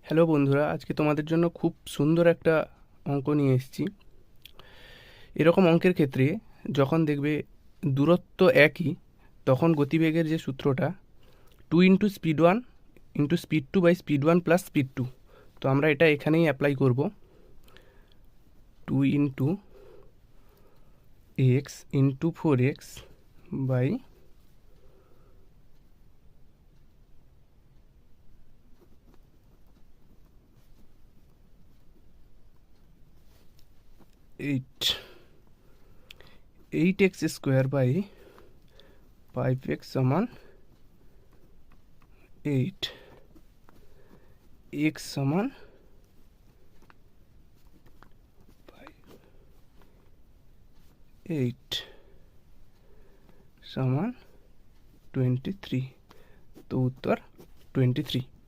Hello বন্ধুরা, আজকে তোমাদের জন্য খুব সুন্দর একটা অঙ্ক নিয়ে এসেছি। এরকম অঙ্কের ক্ষেত্রে যখন দেখবে দূরত্ব একই, তখন গতিবেগের যে সূত্রটা 2 × স্পিড 1 × স্পিড 2 বাই স্পিড 1 প্লাস স্পিড 2। তো আমরা এটা এখানেই অ্যাপ্লাই করব। 2x × 4x/8 8x² / 5x = 8, x = 8 = 23। তো উত্তর 23।